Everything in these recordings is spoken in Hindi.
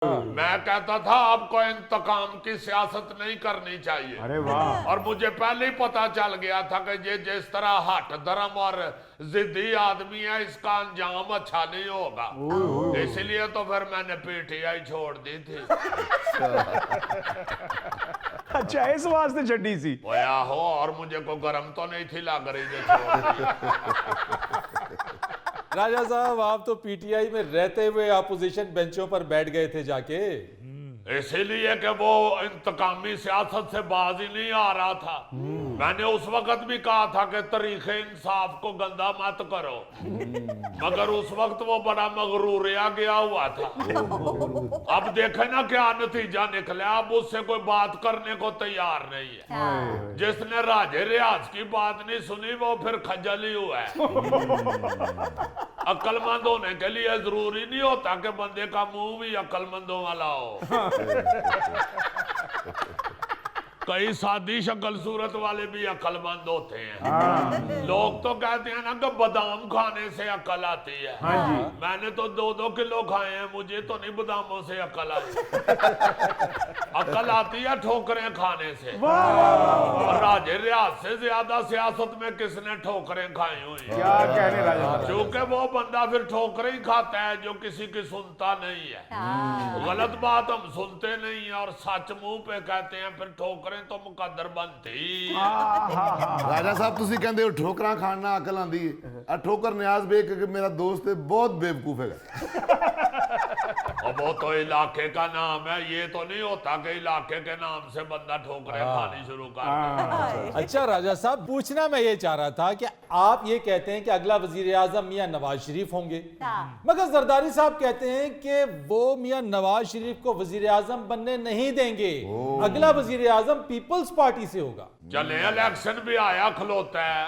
मैं कहता था आपको इंतकाम की सियासत नहीं करनी चाहिए। अरे वाह। और मुझे पहले ही पता चल गया था कि ये जिस तरह हट धर्म और जिद्दी आदमी है, इसका अंजाम अच्छा नहीं होगा। इसलिए तो फिर मैंने पीटीआई छोड़ दी थी। अच्छा, इस वास्ते छड्डी सी। होया हो, और मुझे को गरम तो नहीं थी लग रही जो छोड़ दी। राजा साहब, आप तो पीटीआई में रहते हुए अपोजिशन बेंचों पर बैठ गए थे जाके। इसीलिए कि वो इंतकामी सियासत से बाज ही नहीं आ रहा था। मैंने उस वक्त भी कहा था कि तरीके इंसाफ को गंदा मत करो, मगर उस वक्त वो बड़ा मगरूरिया गया हुआ था। अब देखे ना क्या नतीजा निकला। अब उससे कोई बात करने को तैयार नहीं है। जिसने राजे रियाज की बात नहीं सुनी वो फिर खजल ही हुआ है। अक्लमंद होने के लिए जरूरी नहीं होता कि बंदे का मुंह भी अक्लमंदों वाला हो। कई सादी शक्ल सूरत वाले भी अक्लमंद होते हैं। लोग तो कहते हैं ना कि बादाम खाने से अकल आती है। मैंने तो 2-2 किलो खाए हैं, मुझे तो नहीं बादामों से अकल आई। अकल आती है ठोकरें खाने से। और राजे रियाज से ज्यादा सियासत में किसने ठोकरें खाई हुई? क्या कहने राजा। क्योंकि वो बंदा फिर ठोकरें ही खाता है जो किसी की सुनता नहीं है। गलत बात हम सुनते नहीं है और सच मुंह पे कहते हैं, फिर ठोकरें तो मुकद्दर बनती। राजा साहब, ਤੁਸੀਂ ਕਹਿੰਦੇ ਹੋ ਠੋਕਰਾਂ ਖਾਣ ਨਾਲ ਅਕਲ ਆਂਦੀ ਹੈ। ਆ ਠੋਕਰ ਨਿਆਜ਼ ਬੇਗ ਕਿ ਮੇਰਾ ਦੋस्त है, बहुत बेवकूफ है। अब वो तो इलाके का नाम है, ये तो नहीं होता कि इलाके के नाम से बंदा ठोकरें खानी शुरू कर दे। अच्छा राजा साहब, पूछना मैं ये चाह रहा था कि आप ये कहते हैं कि अगला वजीर आजम मियां नवाज शरीफ होंगे, मगर जरदारी साहब कहते हैं कि वो मियां नवाज शरीफ को वजीर आजम बनने नहीं देंगे। अगला वजीर आजम पीपल्स पार्टी से होगा। चले इलेक्शन भी आया खलोता है,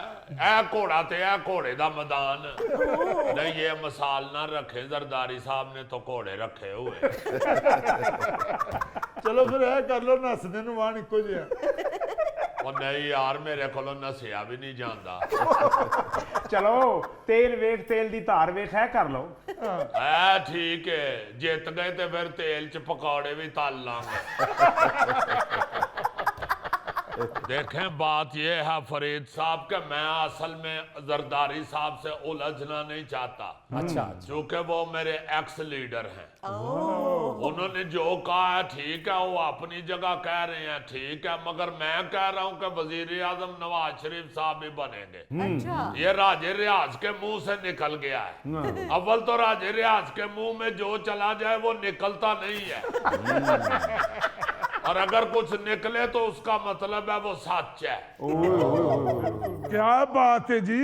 ए घोड़ा ते ए घोड़े दा मैदान। नहीं, ये मिसाल ना रखे, जरदारी साहब ने तो घोड़े रखे हुए। चलो फिर है कर लो, नसदे नु वाण इको जिहा। और नहीं यार, मेरे को नसिया भी नहीं जाता। चलो तेल वेख, तेल दी धार वेख, है कर लो। ठीक है, जित गए तो फिर तेल च पकौड़े भी तल लांगे। देखें, बात यह है फरीद साहब कि मैं असल में जरदारी साहब से उलझना नहीं चाहता। अच्छा, क्योंकि वो मेरे एक्स लीडर हैं। उन्होंने जो कहा है ठीक है, वो अपनी जगह कह रहे हैं ठीक है, मगर मैं कह रहा हूं कि वजीर आजम नवाज शरीफ साहब भी बनेंगे। ये राजे रियाज के मुंह से निकल गया है। अव्वल तो राजे रियाज के मुंह में जो चला जाए वो निकलता नहीं है। और अगर कुछ निकले तो उसका मतलब है वो सच है। क्या बात है जी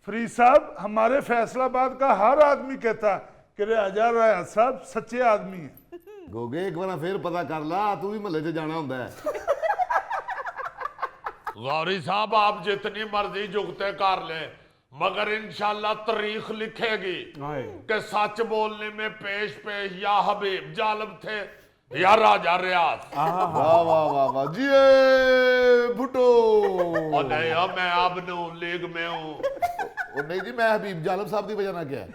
फरीद साहब, हमारे फैसलाबाद का हर आदमी कहता कि राजा रियाज साहब सच्चे आदमी हैं। ਗੋਗੇ ਇੱਕ ਵਾਰ ਫੇਰ ਪਤਾ ਕਰ ਲਾ, ਤੂੰ ਵੀ ਮਹੱਲੇ 'ਚ ਜਾਣਾ ਹੁੰਦਾ ਹੈ। गौरी साहब, आप जितनी मर्जी जुगते कर लें, मगर इंशाल्लाह तारीख लिखेगी कि सच बोलने में पेश या हबीब जालिब थे या राजा रियाज। वाह वाह वाह वाह जी, भुट्टो। और नहीं, मैं अब नून लीग में हूँ। नहीं जी, मैं हबीब जालिब साहब की वजह ना क्या है।